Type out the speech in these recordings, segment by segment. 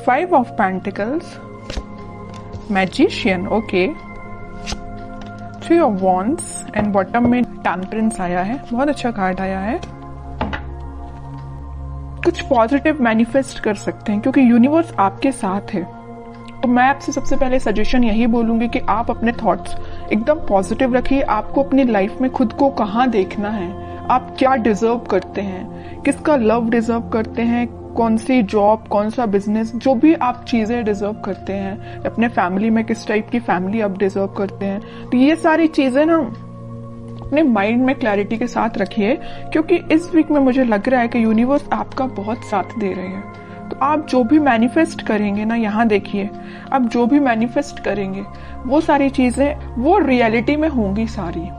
5 of pentacles, magician, okay, 3 of wands and bottom में temperance आया है। बहुत अच्छा कार्ड आया है। कुछ पॉजिटिव मैनिफेस्ट कर सकते हैं क्योंकि यूनिवर्स आपके साथ है। तो मैं आपसे सबसे पहले सजेशन यही बोलूंगी कि आप अपने थॉट्स एकदम पॉजिटिव रखिए। आपको अपनी लाइफ में खुद को कहाँ देखना है, आप क्या डिजर्व करते हैं, किसका लव डिजर्व करते हैं, कौन सी जॉब, कौन सा बिजनेस, जो भी आप चीजें डिजर्व करते हैं, अपने फैमिली में किस टाइप की फैमिली आप डिजर्व करते हैं। तो ये सारी चीजें ना अपने माइंड में क्लैरिटी के साथ रखिए क्योंकि इस वीक में मुझे लग रहा है कि यूनिवर्स आपका बहुत साथ दे रहे हैं। तो आप जो भी मैनिफेस्ट करेंगे ना, यहाँ देखिए, आप जो भी मैनिफेस्ट करेंगे वो सारी चीजें वो रियलिटी में होंगी, सारी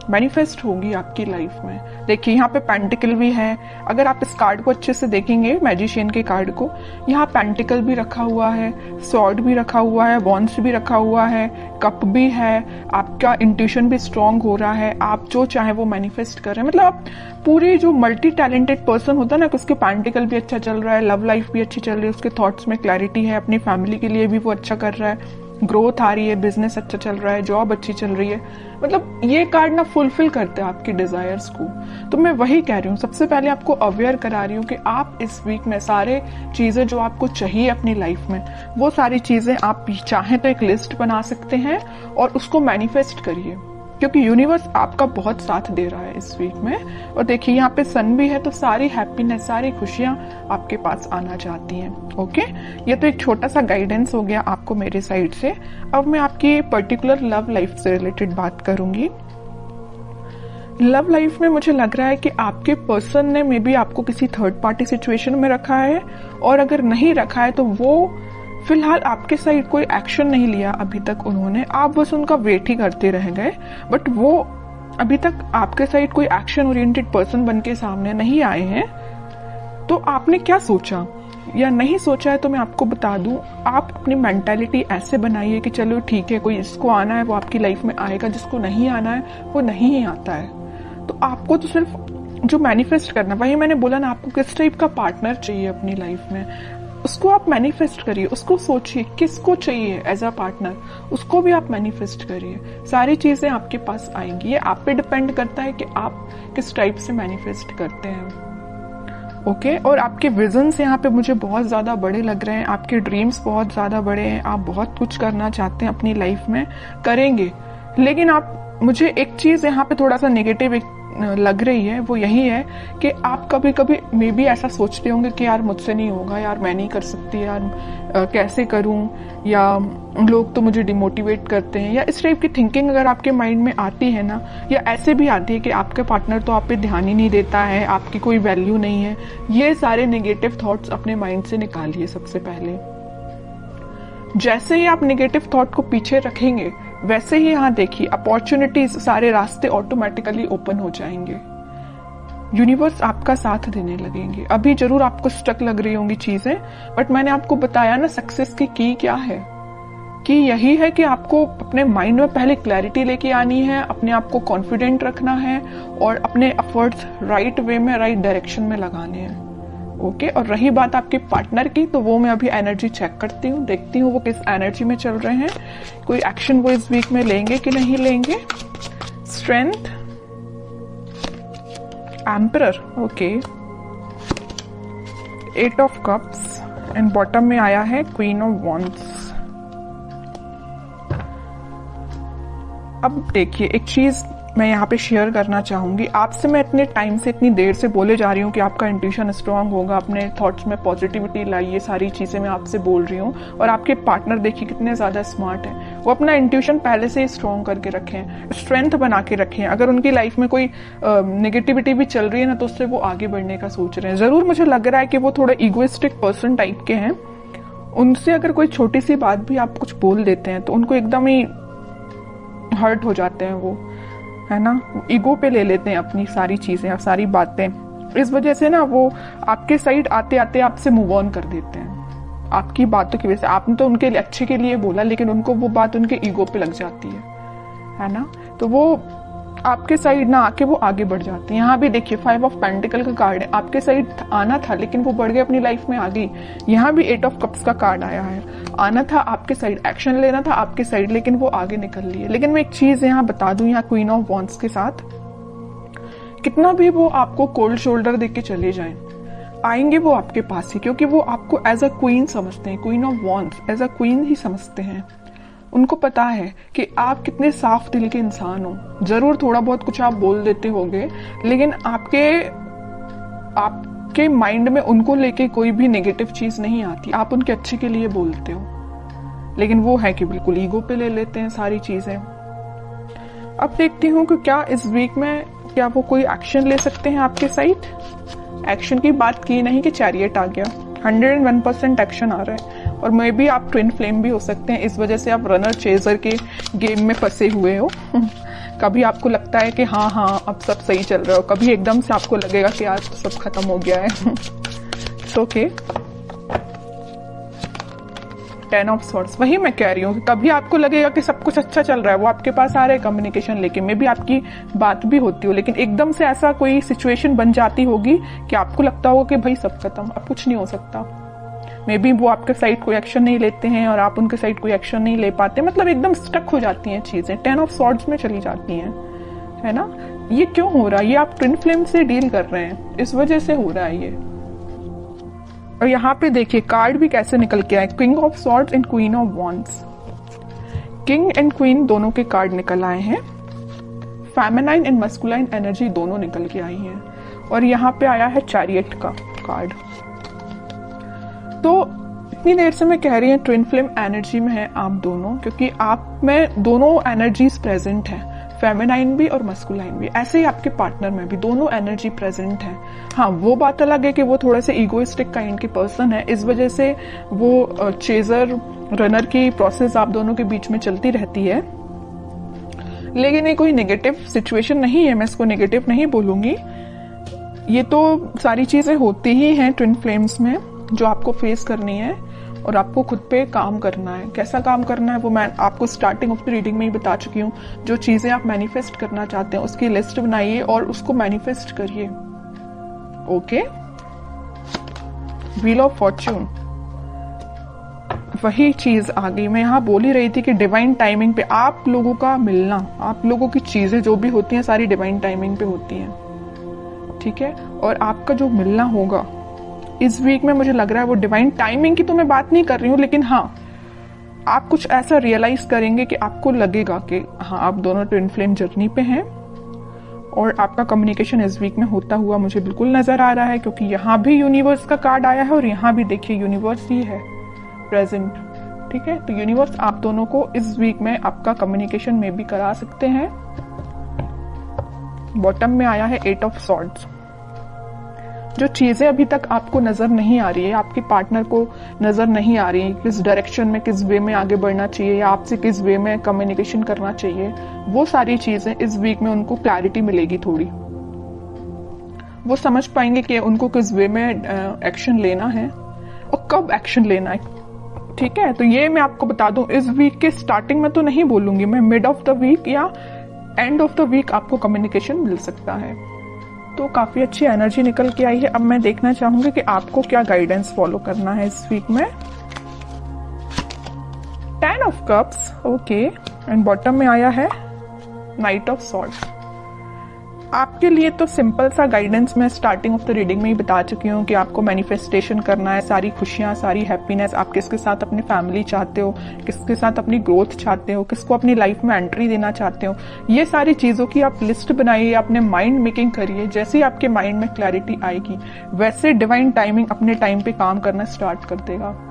मैनिफेस्ट होगी आपकी लाइफ में। देखिए यहाँ पे पेंटिकल भी है। अगर आप इस कार्ड को अच्छे से देखेंगे, मैजिशियन के कार्ड को, यहाँ पेंटिकल भी रखा हुआ है, स्वॉर्ड भी रखा हुआ है, वॉन्ड्स भी रखा हुआ है, कप भी है। आपका इंट्यूशन भी स्ट्रांग हो रहा है, आप जो चाहे वो मैनिफेस्ट कर रहे हैं। मतलब आप पूरे जो मल्टी टैलेंटेड पर्सन होता है ना, उसके पेंटिकल भी अच्छा चल रहा है, लव लाइफ भी अच्छी चल रही है, उसके थॉट्स में क्लैरिटी है, अपनी फैमिली के लिए भी वो अच्छा कर रहा है, ग्रोथ आ रही है, बिजनेस अच्छा चल रहा है, जॉब अच्छी चल रही है। मतलब ये कार्ड ना फुलफिल करते हैं आपकी डिजायर्स को। तो मैं वही कह रही हूँ, सबसे पहले आपको अवेयर करा रही हूँ कि आप इस वीक में सारे चीजें जो आपको चाहिए अपनी लाइफ में, वो सारी चीजें आप चाहें तो एक लिस्ट बना सकते हैं और उसको मैनिफेस्ट करिए क्योंकि यूनिवर्स आपका बहुत साथ दे रहा है इस वीक में। और देखिए यहाँ पे सन भी है, तो सारी हैप्पीनेस, सारी खुशियां आपके पास आना चाहती हैं। ओके, ये तो एक छोटा सा गाइडेंस हो गया आपको मेरे साइड से। अब मैं आपकी पर्टिकुलर लव लाइफ से रिलेटेड बात करूंगी। लव लाइफ में मुझे लग रहा है कि आपके पर्सन ने मे बी आपको किसी थर्ड पार्टी सिचुएशन में रखा है, और अगर नहीं रखा है तो वो फिलहाल आपके साइड कोई एक्शन नहीं लिया अभी तक उन्होंने, आप बस उनका वेट ही करते रह गए। बट वो अभी तक आपके साइड कोई एक्शन ओरिएंटेड पर्सन बन के सामने नहीं आए हैं। तो आपने क्या सोचा या नहीं सोचा है तो मैं आपको बता दूं, आप अपनी मेंटालिटी ऐसे बनाइए कि चलो ठीक है, कोई जिसको आना है वो आपकी लाइफ में आएगा, जिसको नहीं आना है वो नहीं ही आता है। तो आपको तो सिर्फ जो मैनिफेस्ट करना, वही मैंने बोला ना, आपको किस टाइप का पार्टनर चाहिए अपनी लाइफ में, उसको आप मैनिफेस्ट करिए, उसको सोचिए किसको चाहिए एज अ पार्टनर, उसको भी आप मैनिफेस्ट करिए। सारी चीजें आपके पास आएंगी। ये आप पे डिपेंड करता है कि आप किस टाइप से मैनिफेस्ट करते हैं। ओके, और आपके विजन्स यहाँ पे मुझे बहुत ज्यादा बड़े लग रहे हैं, आपके ड्रीम्स बहुत ज्यादा बड़े हैं, आप बहुत कुछ करना चाहते हैं अपनी लाइफ में, करेंगे। लेकिन आप, मुझे एक चीज यहाँ पे थोड़ा सा नेगेटिव लग रही है, वो यही है कि आप कभी कभी मे बी ऐसा सोचते होंगे कि यार मुझसे नहीं होगा, यार मैं नहीं कर सकती, यार कैसे करूं, या लोग तो मुझे डिमोटिवेट करते हैं, या इस टाइप की थिंकिंग अगर आपके माइंड में आती है ना, या ऐसे भी आती है कि आपका पार्टनर तो आप पे ध्यान ही नहीं देता है, आपकी कोई वैल्यू नहीं है, ये सारे नेगेटिव थॉट्स अपने माइंड से निकालिए सबसे पहले। जैसे ही आप नेगेटिव थॉट को पीछे रखेंगे, वैसे ही यहाँ देखिए अपॉर्चुनिटीज, सारे रास्ते ऑटोमेटिकली ओपन हो जाएंगे। यूनिवर्स आपका साथ देने लगेंगे। अभी जरूर आपको स्टक लग रही होंगी चीजें, बट मैंने आपको बताया ना सक्सेस की क्या है, कि यही है कि आपको अपने माइंड में पहले क्लैरिटी लेके आनी है, अपने आप को कॉन्फिडेंट रखना है और अपने एफर्ट्स राइट वे में, राइट डायरेक्शन में लगाने हैं। ओके, और रही बात आपके पार्टनर की, तो वो मैं अभी एनर्जी चेक करती हूँ, देखती हूँ वो किस एनर्जी में चल रहे हैं, कोई एक्शन वो इस वीक में लेंगे कि नहीं लेंगे। Strength, emperor, okay, 8 of cups and bottom में आया है क्वीन ऑफ वॉन्ड्स। अब देखिए, एक चीज मैं यहाँ पे शेयर करना चाहूंगी आपसे। मैं इतने टाइम से, इतनी देर से बोले जा रही हूँ कि आपका इंट्यूशन स्ट्रांग होगा, अपने थॉट्स में पॉजिटिविटी लाइए, सारी चीजें मैं आपसे बोल रही हूँ। और आपके पार्टनर देखिए कितने ज्यादा स्मार्ट हैं, वो अपना इंट्यूशन पहले से ही स्ट्रांग करके रखें, स्ट्रेंथ बना के रखें। अगर उनकी लाइफ में कोई नेगेटिविटी भी चल रही है ना, तो उससे वो आगे बढ़ने का सोच रहे हैं। जरूर मुझे लग रहा है कि वो थोड़ा इगोइस्टिक पर्सन टाइप के हैं, उनसे अगर कोई छोटी सी बात भी आप कुछ बोल देते हैं तो उनको एकदम ही हर्ट हो जाते हैं, वो है ना, ईगो पे ले लेते हैं अपनी सारी चीजें, सारी बातें। इस वजह से ना वो आपके साइड आते आते आपसे मूव ऑन कर देते हैं आपकी बातों की वजह से। आपने तो उनके अच्छे के लिए बोला, लेकिन उनको वो बात उनके ईगो पे लग जाती है ना। तो वो आपके साइड ना आके वो आगे बढ़ जाते हैं। यहाँ भी देखिए 5 ऑफ पेंटिकल का कार्ड है, आपके साइड आना था लेकिन वो बढ़ गए, अपनी लाइफ में आ गई। यहाँ भी 8 ऑफ कप्स का कार्ड आया है, आना था आपके साइड, एक्शन लेना था आपके साइड, लेकिन वो आगे निकल लिए। लेकिन मैं एक चीज यहाँ बता दूं, यहाँ क्वीन ऑफ वॉन्ड्स के साथ कितना भी वो आपको कोल्ड शोल्डर देके चले जाएं, आएंगे वो आपके पास ही, क्योंकि वो आपको एज अ क्वीन समझते हैं, queen of wands as a queen ही समझते हैं। उनको पता है कि आप कितने साफ दिल के इंसान हो। जरूर थोड़ा बहुत कुछ आप बोल देते होंगे, लेकिन आपके माइंड में उनको लेके कोई भी नेगेटिव चीज नहीं आती, आप उनके अच्छे के लिए बोलते हो। लेकिन वो है कि बिल्कुल ईगो पे ले लेते हैं सारी चीजें। अब देखती हूँ कि क्या इस वीक में क्या वो कोई एक्शन ले सकते हैं आपके साइड। एक्शन की बात की नहीं कि चैरियट आ गया, 101% एक्शन आ रहा है। और मे बी आप ट्विन फ्लेम भी हो सकते हैं, इस वजह से आप रनर चेजर के गेम में फंसे हुए हो। कभी आपको लगता है कि हाँ अब सब सही चल रहा हो, कभी एकदम से आपको लगेगा कि आज सब खत्म हो गया है। ओके 10 ऑफ सॉर्ड्स, वही मैं कह रही हूँ कि कभी आपको लगेगा कि सब कुछ अच्छा चल रहा है, वो आपके पास आ रहे हैं कम्युनिकेशन लेके, मे बी आपकी बात भी होती हो, लेकिन एकदम से ऐसा कोई सिचुएशन बन जाती होगी कि आपको लगता होगा कि भाई सब खत्म, अब कुछ नहीं हो सकता। मे बी वो आपके साइड कोई एक्शन नहीं लेते हैं और आप उनके साइड कोई एक्शन नहीं ले पाते, मतलब एकदम स्टक हो जाती हैं चीजें, 10 ऑफ सॉर्ड्स में चली जाती हैं, है ना। ये क्यों हो रहा है? ये आप ट्विन फ्लेम से डील कर रहे हैं, इस वजह से हो रहा है ये। और यहाँ पे देखिए कार्ड भी कैसे निकल के आए, king of swords and queen of wands. King and queen दोनों के कार्ड निकल आए हैं, फेमिनाइन एंड मस्कुलाइन एनर्जी दोनों निकल के आई है। और यहाँ पे आया है चैरियट का कार्ड। तो इतनी देर से मैं कह रही हूँ ट्विन फ्लेम एनर्जी में है आप दोनों, क्योंकि आप में दोनों एनर्जीज प्रेजेंट है, फेमिनाइन भी और मस्कुलाइन भी। ऐसे ही आपके पार्टनर में भी दोनों एनर्जी प्रेजेंट है। हाँ, वो बात अलग है कि वो थोड़े से ईगोइस्टिक काइंड के पर्सन है, इस वजह से वो चेजर रनर की प्रोसेस आप दोनों के बीच में चलती रहती है। लेकिन ये कोई नेगेटिव सिचुएशन नहीं है, मैं इसको नेगेटिव नहीं बोलूंगी। ये तो सारी चीजें होती ही हैं ट्विन फ्लेम्स में, जो आपको फेस करनी है और आपको खुद पे काम करना है। कैसा काम करना है वो मैं आपको स्टार्टिंग ऑफ द रीडिंग में ही बता चुकी हूँ। जो चीजें आप मैनिफेस्ट करना चाहते हैं उसकी लिस्ट बनाइए और उसको मैनिफेस्ट करिए। ओके, व्हील ऑफ फॉर्च्यून, वही चीज आ गई। मैं यहाँ बोल ही रही थी कि डिवाइन टाइमिंग पे आप लोगों का मिलना, आप लोगों की चीजें जो भी होती हैं सारी डिवाइन टाइमिंग पे होती हैं, ठीक है। और आपका जो मिलना होगा इस वीक में, मुझे लग रहा है वो डिवाइन टाइमिंग की तो मैं बात नहीं कर रही हूँ, लेकिन हाँ आप कुछ ऐसा रियलाइज करेंगे कि आपको लगेगा कि हाँ आप दोनों ट्विन फ्लेम जर्नी पे हैं। और आपका कम्युनिकेशन इस वीक में होता हुआ मुझे बिल्कुल नजर आ रहा है, क्योंकि यहाँ भी यूनिवर्स का कार्ड आया है और यहाँ भी देखिए यूनिवर्स ही है प्रेजेंट, ठीक है। तो यूनिवर्स आप दोनों को इस वीक में आपका कम्युनिकेशन में भी करा सकते हैं। बॉटम में आया है 8 ऑफ सॉर्ड्स। जो चीजें अभी तक आपको नजर नहीं आ रही है, आपके पार्टनर को नजर नहीं आ रही है, किस डायरेक्शन में, किस वे में आगे बढ़ना चाहिए या आपसे किस वे में कम्युनिकेशन करना चाहिए, वो सारी चीजें इस वीक में उनको क्लैरिटी मिलेगी थोड़ी। वो समझ पाएंगे कि उनको किस वे में एक्शन लेना है और कब एक्शन लेना है, ठीक है। तो ये मैं आपको बता दूं, इस वीक के स्टार्टिंग में तो नहीं बोलूंगी मैं, मिड ऑफ द वीक या एंड ऑफ द वीक आपको कम्युनिकेशन मिल सकता है। तो काफी अच्छी एनर्जी निकल के आई है। अब मैं देखना चाहूंगी कि आपको क्या गाइडेंस फॉलो करना है इस वीक में। 10 of cups, okay, and bottom में आया है नाइट ऑफ सॉर्ड्स। आपके लिए तो सिंपल सा गाइडेंस मैं स्टार्टिंग ऑफ द रीडिंग में ही बता चुकी हूँ कि आपको मैनिफेस्टेशन करना है, सारी खुशियां, सारी हैप्पीनेस। आप किसके साथ अपनी फैमिली चाहते हो, किसके साथ अपनी ग्रोथ चाहते हो, किसको अपनी लाइफ में एंट्री देना चाहते हो, ये सारी चीजों की आप लिस्ट बनाइए, अपने माइंड मेकिंग करिए। जैसे ही आपके माइंड में क्लैरिटी आएगी वैसे डिवाइन टाइमिंग अपने टाइम पे काम करना स्टार्ट कर देगा।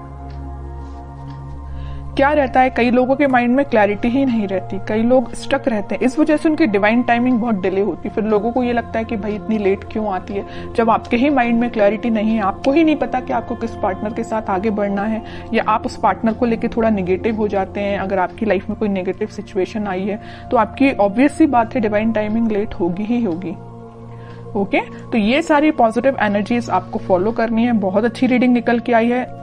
क्या रहता है, कई लोगों के माइंड में क्लैरिटी ही नहीं रहती, कई लोग स्टक रहते हैं, इस वजह से उनकी डिवाइन टाइमिंग बहुत डिले होती है। फिर लोगों को ये लगता है कि भाई इतनी लेट क्यों आती है, जब आपके ही माइंड में क्लैरिटी नहीं है, आपको ही नहीं पता कि आपको किस पार्टनर के साथ आगे बढ़ना है, या आप उस पार्टनर को लेकर थोड़ा निगेटिव हो जाते हैं। अगर आपकी लाइफ में कोई नेगेटिव सिचुएशन आई है तो आपकी ऑब्वियस सी बात है डिवाइन टाइमिंग लेट होगी ही होगी। ओके, तो ये सारी पॉजिटिव एनर्जीज आपको फॉलो करनी है। बहुत अच्छी रीडिंग निकल के आई है।